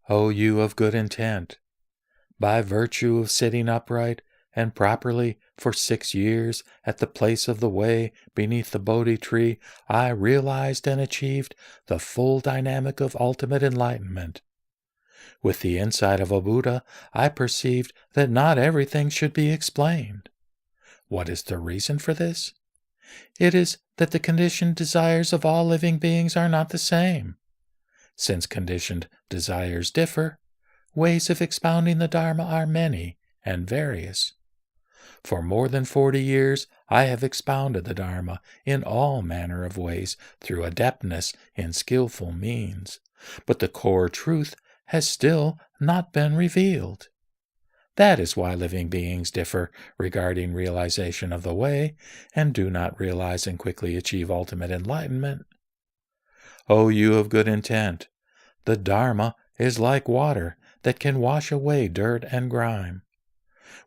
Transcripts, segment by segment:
O you of good intent, by virtue of sitting upright and properly for 6 years at the place of the way beneath the Bodhi tree, I realized and achieved the full dynamic of ultimate enlightenment. With the insight of a Buddha, I perceived that not everything should be explained. What is the reason for this? It is that the conditioned desires of all living beings are not the same. Since conditioned desires differ, ways of expounding the Dharma are many and various. For more than 40 years, I have expounded the Dharma in all manner of ways through adeptness in skillful means, but the core truth has still not been revealed. That is why living beings differ regarding realization of the way and do not realize and quickly achieve ultimate enlightenment. O you of good intent, the Dharma is like water that can wash away dirt and grime.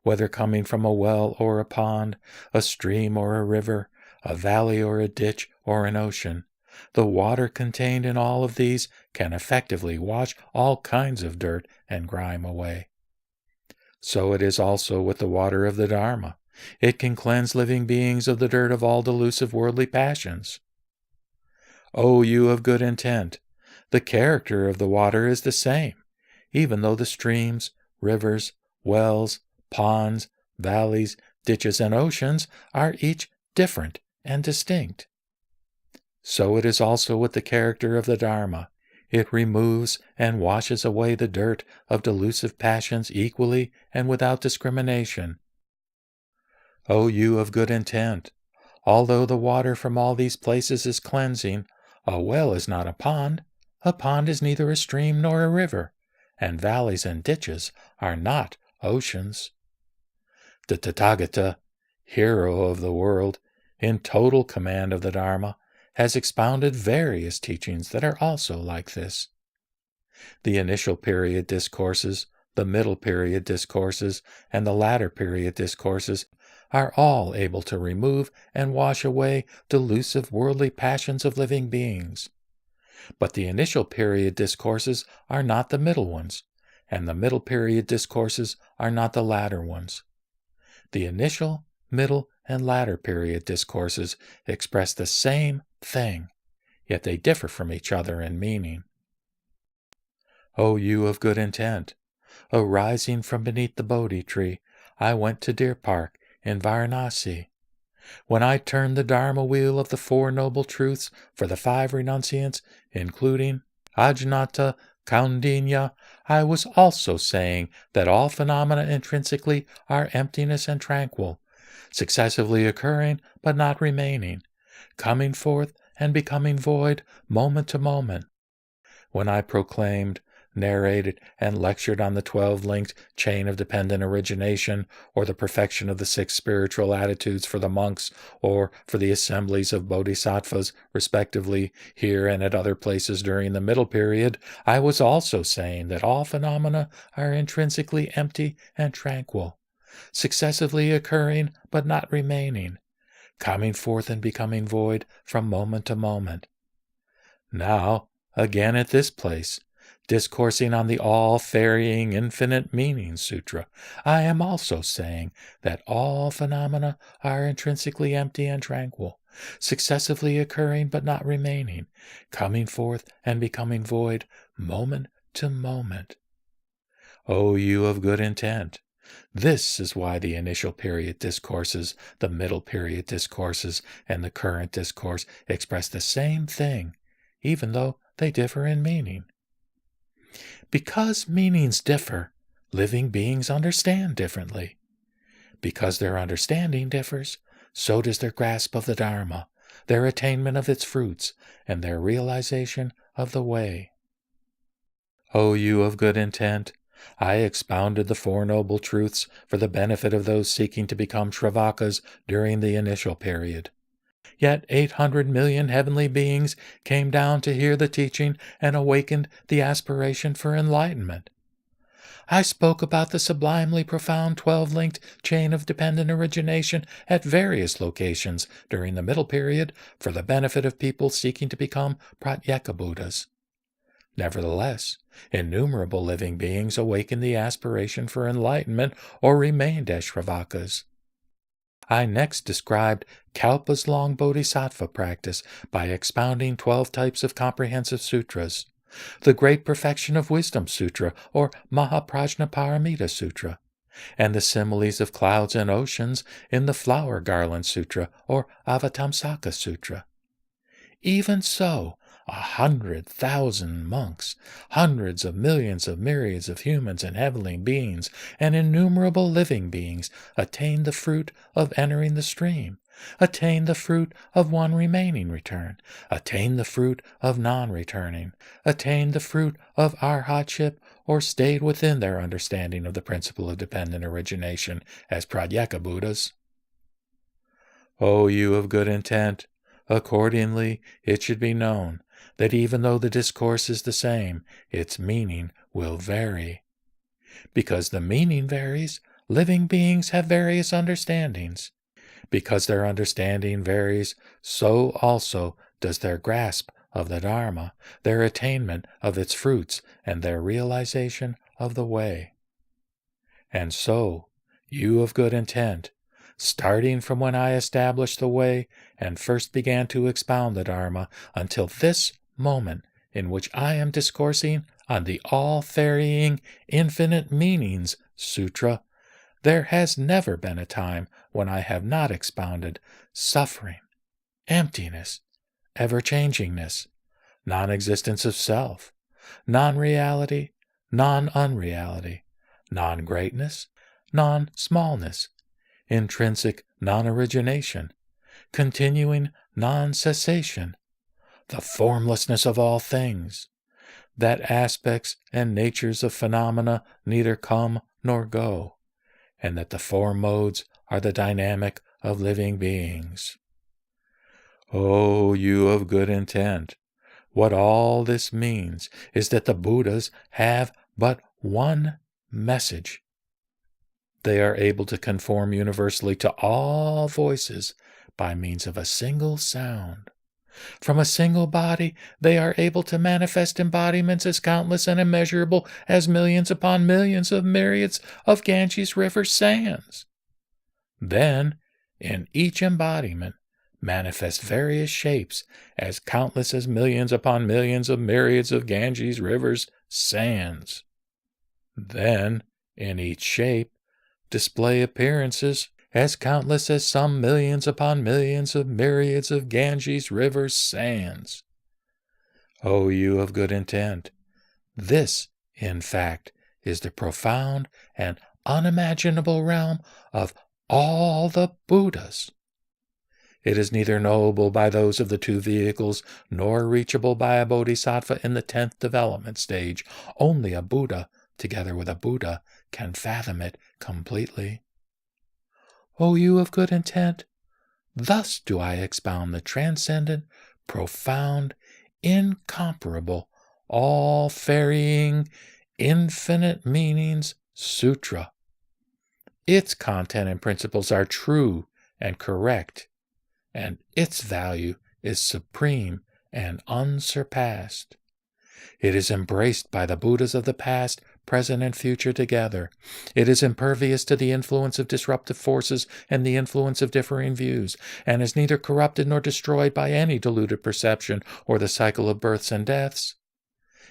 Whether coming from a well or a pond, a stream or a river, a valley or a ditch or an ocean, the water contained in all of these can effectively wash all kinds of dirt and grime away. So it is also with the water of the Dharma. It can cleanse living beings of the dirt of all delusive worldly passions. O you of good intent, the character of the water is the same, even though the streams, rivers, wells, ponds, valleys, ditches, and oceans are each different and distinct. So it is also with the character of the Dharma. It removes and washes away the dirt of delusive passions equally and without discrimination. O you of good intent, although the water from all these places is cleansing, a well is not a pond is neither a stream nor a river, and valleys and ditches are not oceans. The Tathagata, hero of the world, in total command of the Dharma, has expounded various teachings that are also like this. The initial period discourses, the middle period discourses, and the latter period discourses are all able to remove and wash away delusive worldly passions of living beings. But the initial period discourses are not the middle ones, and the middle period discourses are not the latter ones. The initial, middle, and latter period discourses express the same thing, yet they differ from each other in meaning. O you of good intent, arising from beneath the Bodhi tree, I went to Deer Park in Varanasi. When I turned the Dharma wheel of the Four Noble Truths for the 5 renunciants, including Ajnata Kaundinya, I was also saying that all phenomena intrinsically are emptiness and tranquil, successively occurring but not remaining, coming forth and becoming void moment to moment. When I proclaimed, narrated, and lectured on the 12-linked chain of dependent origination, or the perfection of the 6 spiritual attitudes for the monks, or for the assemblies of bodhisattvas, respectively, here and at other places during the middle period, I was also saying that all phenomena are intrinsically empty and tranquil, successively occurring but not remaining, coming forth and becoming void from moment to moment. Now, again at this place, discoursing on the all-varying Infinite Meanings Sutra, I am also saying that all phenomena are intrinsically empty and tranquil, successively occurring but not remaining, coming forth and becoming void moment to moment. O you of good intent, this is why the initial period discourses, the middle period discourses, and the current discourse express the same thing, even though they differ in meaning. Because meanings differ, living beings understand differently. Because their understanding differs, so does their grasp of the Dharma, their attainment of its fruits, and their realization of the way. O you of good intent, I expounded the Four Noble Truths for the benefit of those seeking to become Shravakas during the initial period. Yet 800 million heavenly beings came down to hear the teaching and awakened the aspiration for enlightenment. I spoke about the sublimely profound 12-linked chain of dependent origination at various locations during the middle period for the benefit of people seeking to become Pratyeka Buddhas. Nevertheless, innumerable living beings awakened the aspiration for enlightenment or remained as Shravakas. I next described Kalpa's long bodhisattva practice by expounding 12 types of comprehensive sutras, the Great Perfection of Wisdom Sutra or Mahaprajnaparamita Sutra, and the similes of clouds and oceans in the Flower Garland Sutra or Avatamsaka Sutra. Even so, 100,000 monks, hundreds of millions of myriads of humans and heavenly beings, and innumerable living beings attained the fruit of entering the stream, attained the fruit of one remaining return, attained the fruit of non-returning, attained the fruit of arhatship, or stayed within their understanding of the principle of dependent origination as Pratyeka Buddhas. O you of good intent, accordingly it should be known that even though the discourse is the same, its meaning will vary. Because the meaning varies, living beings have various understandings. Because their understanding varies, so also does their grasp of the Dharma, their attainment of its fruits, and their realization of the way. And so, you of good intent, starting from when I established the way and first began to expound the Dharma until this moment in which I am discoursing on the all-varying Infinite Meanings Sutra, there has never been a time when I have not expounded suffering, emptiness, ever-changingness, non-existence of self, non-reality, non-unreality, non-greatness, non-smallness, intrinsic non-origination, continuing non-cessation, the formlessness of all things, that aspects and natures of phenomena neither come nor go, and that the four modes are the dynamic of living beings. O you of good intent, what all this means is that the Buddhas have but one message. They are able to conform universally to all voices by means of a single sound. From a single body, they are able to manifest embodiments as countless and immeasurable as millions upon millions of myriads of Ganges River sands. Then, in each embodiment, manifest various shapes as countless as millions upon millions of myriads of Ganges River's sands. Then, in each shape, display appearances as countless as some millions upon millions of myriads of Ganges River's sands. O you of good intent, this, in fact, is the profound and unimaginable realm of all the Buddhas. It is neither knowable by those of the two vehicles, nor reachable by a bodhisattva in the 10th development stage. Only a Buddha, together with a Buddha, can fathom it completely. O you of good intent, thus do I expound the transcendent, profound, incomparable, all-varying, Infinite Meanings Sutra. Its content and principles are true and correct, and its value is supreme and unsurpassed. It is embraced by the Buddhas of the past, present, and future together. It is impervious to the influence of disruptive forces and the influence of differing views, and is neither corrupted nor destroyed by any deluded perception or the cycle of births and deaths.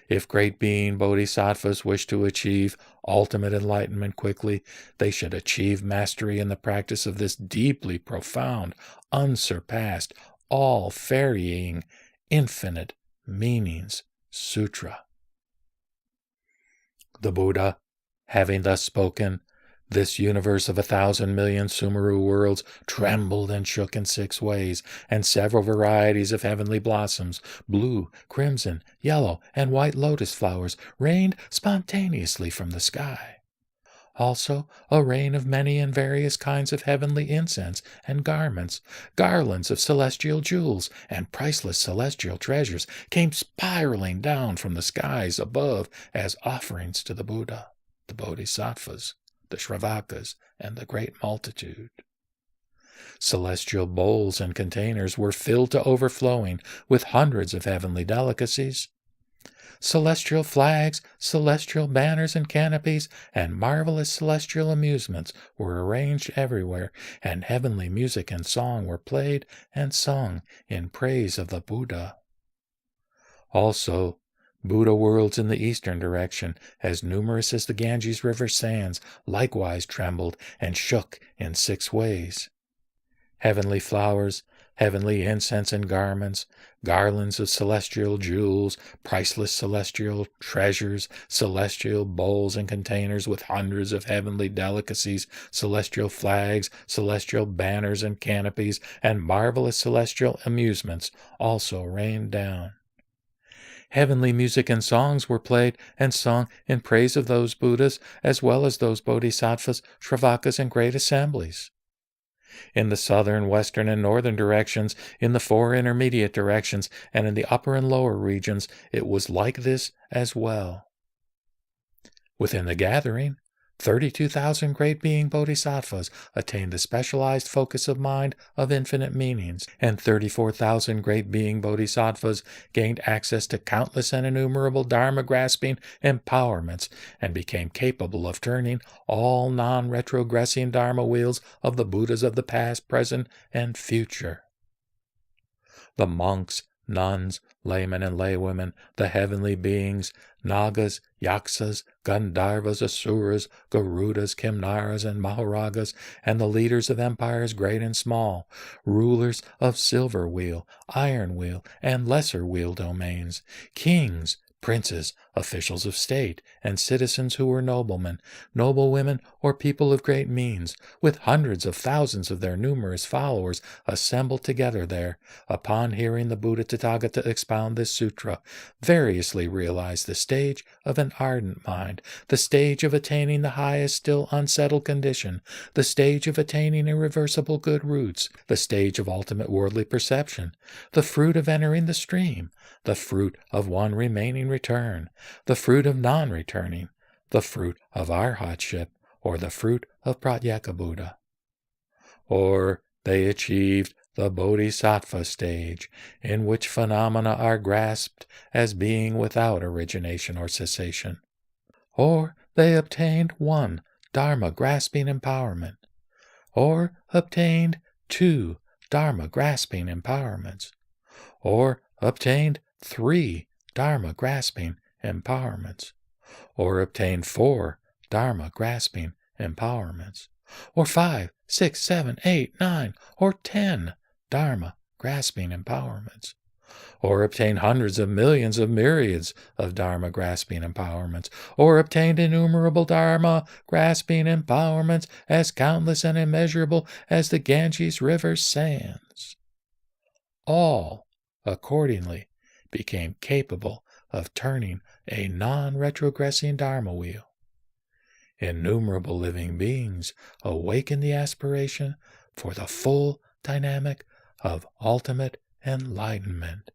If great being bodhisattvas wish to achieve ultimate enlightenment quickly, they should achieve mastery in the practice of this deeply profound, unsurpassed, all-varying, Infinite Meanings Sutra. The Buddha, having thus spoken, this universe of 1,000 million Sumeru worlds trembled and shook in 6 ways, and several varieties of heavenly blossoms, blue, crimson, yellow, and white lotus flowers, rained spontaneously from the sky. Also, a rain of many and various kinds of heavenly incense and garments, garlands of celestial jewels, and priceless celestial treasures came spiraling down from the skies above as offerings to the Buddha, the Bodhisattvas, the Shravakas, and the great multitude. Celestial bowls and containers were filled to overflowing with hundreds of heavenly delicacies. celestial flags, celestial banners and canopies, and marvelous celestial amusements were arranged everywhere, and heavenly music and song were played and sung in praise of the Buddha. Also, Buddha worlds in the eastern direction, as numerous as the Ganges River sands, likewise trembled and shook in 6 ways. Heavenly flowers, heavenly incense and garments, garlands of celestial jewels, priceless celestial treasures, celestial bowls and containers with hundreds of heavenly delicacies, celestial flags, celestial banners and canopies, and marvelous celestial amusements also rained down. Heavenly music and songs were played and sung in praise of those Buddhas, as well as those Bodhisattvas, Shravakas, and great assemblies. In the southern, western, and northern directions, in the 4 intermediate directions, and in the upper and lower regions, it was like this as well. Within the gathering, 32,000 great being bodhisattvas attained the specialized focus of mind of infinite meanings, and 34,000 great being bodhisattvas gained access to countless and innumerable dharma-grasping empowerments and became capable of turning all non-retrogressing dharma wheels of the Buddhas of the past, present, and future. The monks, nuns, laymen and laywomen, the heavenly beings, Nagas, Yaksas, Gandharvas, Asuras, Garudas, Kimnaras, and Maharagas, and the leaders of empires great and small, rulers of silver wheel, iron wheel, and lesser wheel domains, kings, princes, officials of state, and citizens who were noblemen, noblewomen, or people of great means, with hundreds of thousands of their numerous followers assembled together there, upon hearing the Buddha Tathagata expound this sutra, variously realized the stage of an ardent mind, the stage of attaining the highest still unsettled condition, the stage of attaining irreversible good roots, the stage of ultimate worldly perception, the fruit of entering the stream, the fruit of one remaining return, the fruit of non-returning, the fruit of arhatship, or the fruit of pratyeka Buddha. Or they achieved the bodhisattva stage, in which phenomena are grasped as being without origination or cessation. Or they obtained 1 dharma-grasping empowerment. Or obtained 2 dharma-grasping empowerments. Or obtained 3 dharma-grasping empowerments. Or obtained 4 dharma-grasping empowerments. Or 5, 6, 7, 8, 9, or 10 dharma-grasping empowerments. Or obtained hundreds of millions of myriads of dharma-grasping empowerments. Or obtained innumerable dharma-grasping empowerments as countless and immeasurable as the Ganges River sands. All, accordingly, became capable of turning a non-retrogressing dharma wheel. Innumerable living beings awakened the aspiration for the full dynamic of ultimate enlightenment.